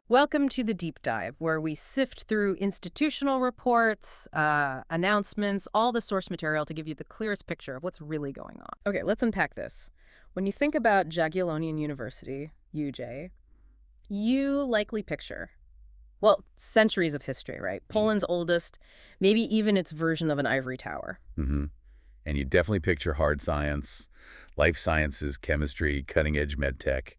Welcome to the Deep Dive, where we sift through institutional reports, announcements, all the source material to give you the clearest picture of what's really going on. Okay, let's unpack this. When you think about Jagiellonian University, UJ, you likely picture, well, centuries of history, right? Poland's oldest, maybe even its version of an ivory tower. Mm-hmm. And you definitely picture hard science, life sciences, chemistry, cutting-edge med tech.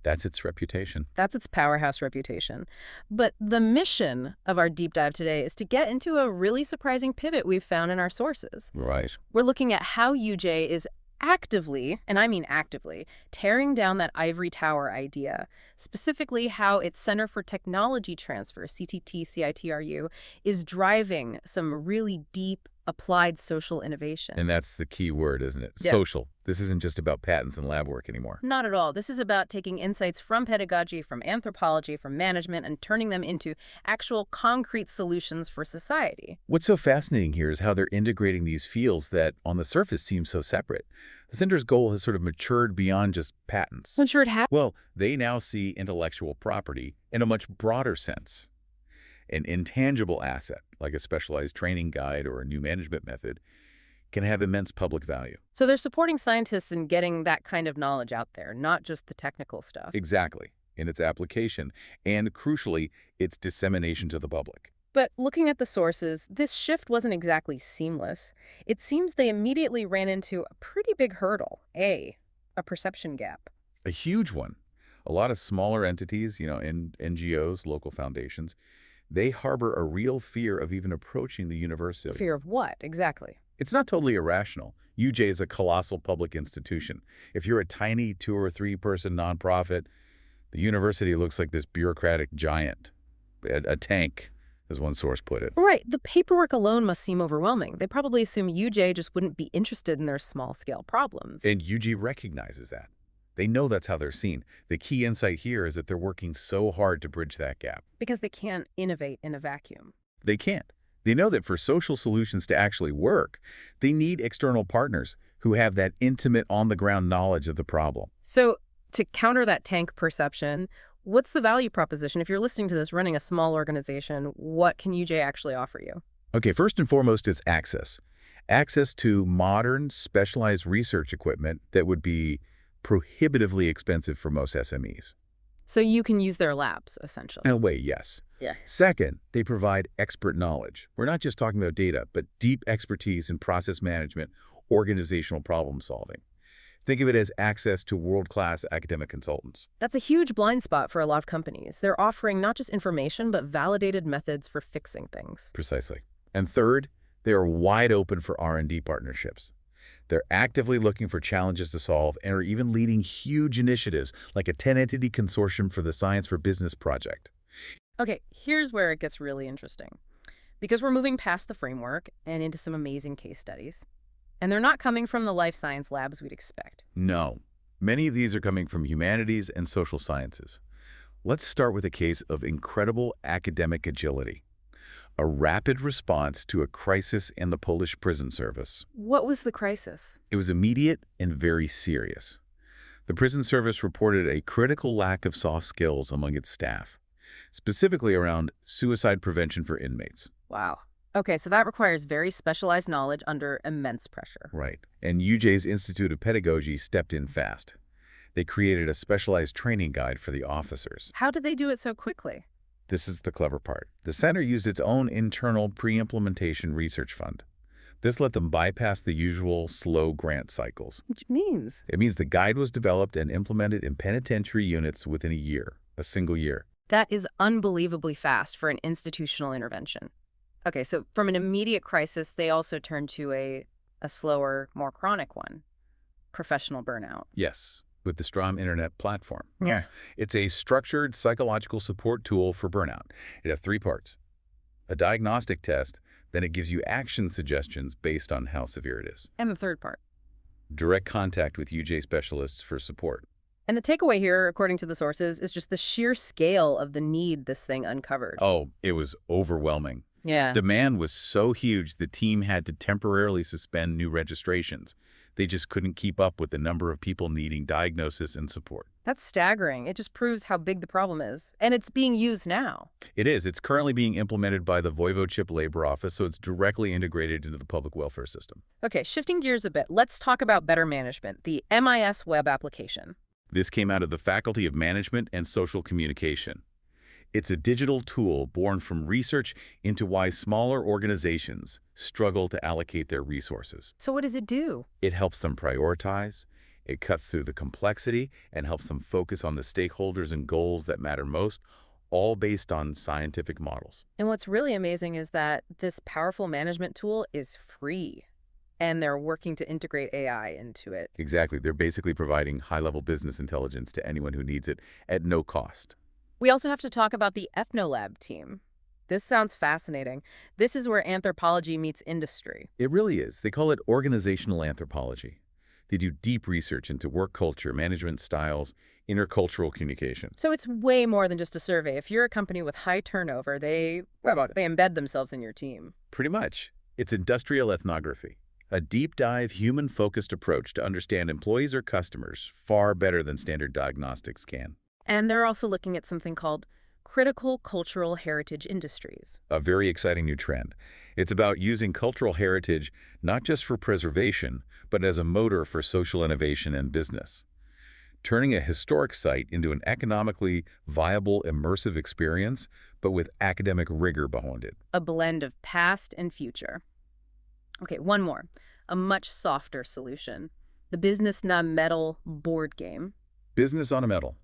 That's its reputation. That's its powerhouse reputation. But the mission of our deep dive today is to get into a really surprising pivot we've found in our sources. Right. We're looking at how UJ is actively, and I mean actively, tearing down that ivory tower idea, specifically how its Center for Technology Transfer, CTT-CITRU, is driving some really deep applied social innovation. And that's the key word, isn't it? Yeah. Social. This isn't just about patents and lab work anymore. Not at all. This is about taking insights from pedagogy, from anthropology, from management, and turning them into actual concrete solutions for society. What's so fascinating here is how they're integrating these fields that, on the surface, seem so separate. The center's goal has sort of matured beyond just patents. I'm sure it has. Well, they now see intellectual property in a much broader sense. An intangible asset, like a specialized training guide or a new management method, can have immense public value. So they're supporting scientists in getting that kind of knowledge out there, not just the technical stuff. Exactly, in its application, and crucially, its dissemination to the public. But looking at the sources, this shift wasn't exactly seamless. It seems they immediately ran into a pretty big hurdle, a perception gap. A huge one. A lot of smaller entities, NGOs, local foundations, they harbor a real fear of even approaching the university. Fear of what, exactly? It's not totally irrational. UJ is a colossal public institution. If you're a tiny 2 or 3 person nonprofit, the university looks like this bureaucratic giant, a tank, as one source put it. Right. The paperwork alone must seem overwhelming. They probably assume UJ just wouldn't be interested in their small-scale problems. And UJ recognizes that. They know that's how they're seen. The key insight here is that they're working so hard to bridge that gap. Because they can't innovate in a vacuum. They can't. They know that for social solutions to actually work, they need external partners who have that intimate, on-the-ground knowledge of the problem. So to counter that tank perception, what's the value proposition? If you're listening to this running a small organization, what can UJ actually offer you? Okay, first and foremost is access. Access to modern, specialized research equipment that would be prohibitively expensive for most SMEs. So you can use their labs, essentially. In a way, yes. Yeah. Second, they provide expert knowledge. We're not just talking about data, but deep expertise in process management, organizational problem solving. Think of it as access to world-class academic consultants. That's a huge blind spot for a lot of companies. They're offering not just information, but validated methods for fixing things. Precisely. And third, they are wide open for R&D partnerships. They're actively looking for challenges to solve and are even leading huge initiatives like a 10-entity consortium for the Science for Business project. Okay, here's where it gets really interesting. Because we're moving past the framework and into some amazing case studies. And they're not coming from the life science labs we'd expect. No. Many of these are coming from humanities and social sciences. Let's start with a case of incredible academic agility. A rapid response to a crisis in the Polish prison service. What was the crisis? It was immediate and very serious. The prison service reported a critical lack of soft skills among its staff, specifically around suicide prevention for inmates. Wow. Okay, so that requires very specialized knowledge under immense pressure. Right. And UJ's Institute of Pedagogy stepped in fast. They created a specialized training guide for the officers. How did they do it so quickly? This is the clever part. The center used its own internal pre-implementation research fund. This let them bypass the usual slow grant cycles. Which means? It means the guide was developed and implemented in penitentiary units within a single year. That is unbelievably fast for an institutional intervention. Okay, so from an immediate crisis, they also turned to a slower, more chronic one, professional burnout. Yes. With the Strom Internet platform. Yeah. It's a structured psychological support tool for burnout. It has 3 parts. A diagnostic test, then it gives you action suggestions based on how severe it is. And the third part. Direct contact with UJ specialists for support. And the takeaway here, according to the sources, is just the sheer scale of the need this thing uncovered. Oh, it was overwhelming. Yeah. Demand was so huge the team had to temporarily suspend new registrations. They just couldn't keep up with the number of people needing diagnosis and support. That's staggering. It just proves how big the problem is. And it's being used now. It is. It's currently being implemented by the Voivodeship Labor Office, so it's directly integrated into the public welfare system. Okay, shifting gears a bit, let's talk about better management, the MIS web application. This came out of the Faculty of Management and Social Communication. It's a digital tool born from research into why smaller organizations struggle to allocate their resources. So what does it do? It helps them prioritize, it cuts through the complexity, and helps them focus on the stakeholders and goals that matter most, all based on scientific models. And what's really amazing is that this powerful management tool is free, and they're working to integrate AI into it. Exactly. They're basically providing high-level business intelligence to anyone who needs it at no cost. We also have to talk about the Ethnolab team. This sounds fascinating. This is where anthropology meets industry. It really is. They call it organizational anthropology. They do deep research into work culture, management styles, intercultural communication. So it's way more than just a survey. If you're a company with high turnover, they embed themselves in your team. Pretty much. It's industrial ethnography, a deep dive, human-focused approach to understand employees or customers far better than standard diagnostics can. And they're also looking at something called critical cultural heritage industries. A very exciting new trend. It's about using cultural heritage not just for preservation, but as a motor for social innovation and business. Turning a historic site into an economically viable, immersive experience, but with academic rigor behind it. A blend of past and future. Okay, one more. A much softer solution. The Business na Metal board game. Business on a Metal.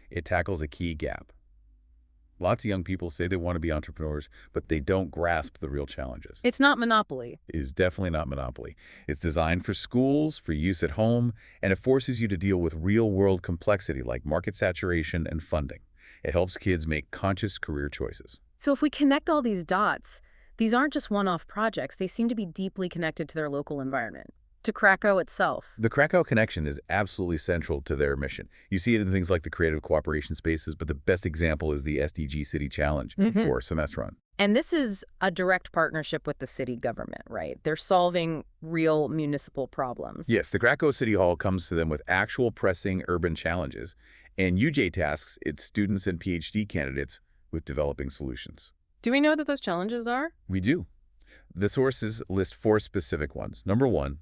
It tackles a key gap. Lots of young people say they want to be entrepreneurs, but they don't grasp the real challenges. It's not Monopoly. It is definitely not Monopoly. It's designed for schools, for use at home, and it forces you to deal with real-world complexity like market saturation and funding. It helps kids make conscious career choices. So if we connect all these dots, these aren't just one-off projects. They seem to be deeply connected to their local environment, to Krakow itself. The Krakow connection is absolutely central to their mission. You see it in things like the creative cooperation spaces, but the best example is the SDG City Challenge or Semestron. And this is a direct partnership with the city government, right? They're solving real municipal problems. Yes, the Krakow City Hall comes to them with actual pressing urban challenges, and UJ tasks its students and PhD candidates with developing solutions. Do we know what those challenges are? We do. The sources list 4 specific ones. Number 1,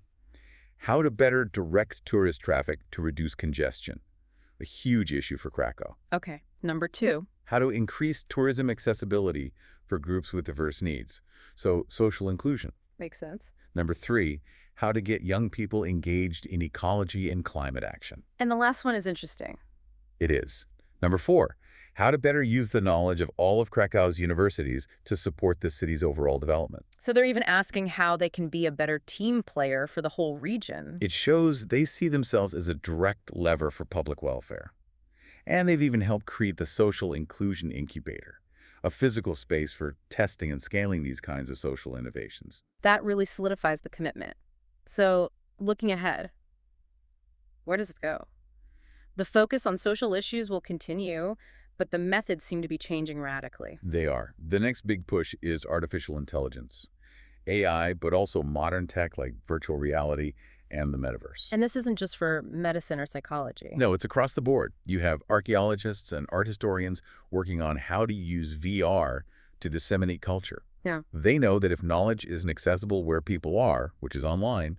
how to better direct tourist traffic to reduce congestion, a huge issue for Krakow. Okay. Number 2. How to increase tourism accessibility for groups with diverse needs, so social inclusion. Makes sense. Number 3, how to get young people engaged in ecology and climate action. And the last one is interesting. It is. Number 4, how to better use the knowledge of all of Krakow's universities to support the city's overall development. So they're even asking how they can be a better team player for the whole region. It shows they see themselves as a direct lever for public welfare. And they've even helped create the Social Inclusion Incubator, a physical space for testing and scaling these kinds of social innovations. That really solidifies the commitment. So, looking ahead, where does it go? The focus on social issues will continue, but the methods seem to be changing radically. They are. The next big push is artificial intelligence, AI, but also modern tech like virtual reality and the metaverse. And this isn't just for medicine or psychology. No, it's across the board. You have archaeologists and art historians working on how to use VR to disseminate culture. Yeah. They know that if knowledge isn't accessible where people are, which is online,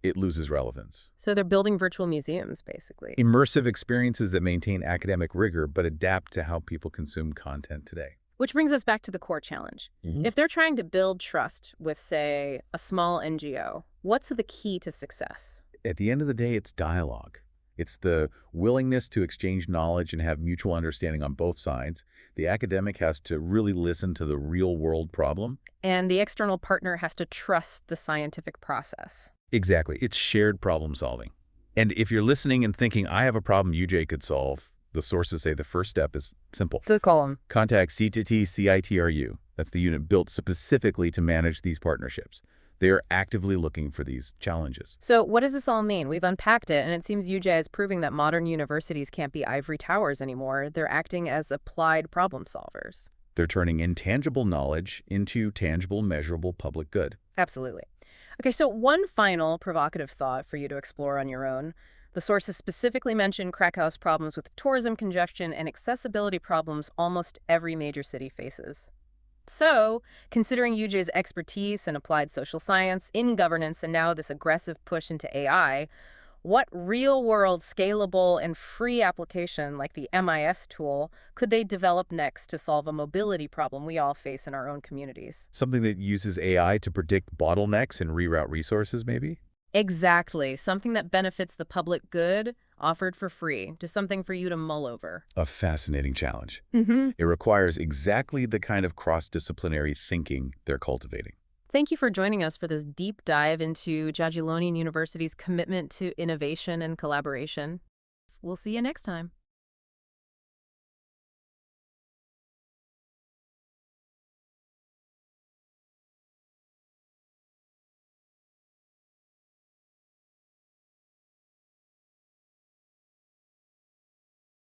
it loses relevance. So they're building virtual museums, basically. Immersive experiences that maintain academic rigor but adapt to how people consume content today. Which brings us back to the core challenge. If they're trying to build trust with, say, a small NGO, what's the key to success? At the end of the day, it's dialogue. It's the willingness to exchange knowledge and have mutual understanding on both sides. The academic has to really listen to the real-world problem. And the external partner has to trust the scientific process. Exactly. It's shared problem solving. And if you're listening and thinking, I have a problem UJ could solve, the sources say the first step is simple. Good column. Contact C2T CITRU. That's the unit built specifically to manage these partnerships. They are actively looking for these challenges. So what does this all mean? We've unpacked it, and it seems UJ is proving that modern universities can't be ivory towers anymore. They're acting as applied problem solvers. They're turning intangible knowledge into tangible, measurable public good. Absolutely. Okay, so one final provocative thought for you to explore on your own. The sources specifically mention Krakow's problems with tourism congestion and accessibility problems almost every major city faces. So, considering UJ's expertise in applied social science, in governance, and now this aggressive push into AI, what real-world, scalable, and free application like the MIS tool could they develop next to solve a mobility problem we all face in our own communities? Something that uses AI to predict bottlenecks and reroute resources, maybe? Exactly. Something that benefits the public good, offered for free. Just something for you to mull over. A fascinating challenge. Mm-hmm. It requires exactly the kind of cross-disciplinary thinking they're cultivating. Thank you for joining us for this deep dive into Jagiellonian University's commitment to innovation and collaboration. We'll see you next time.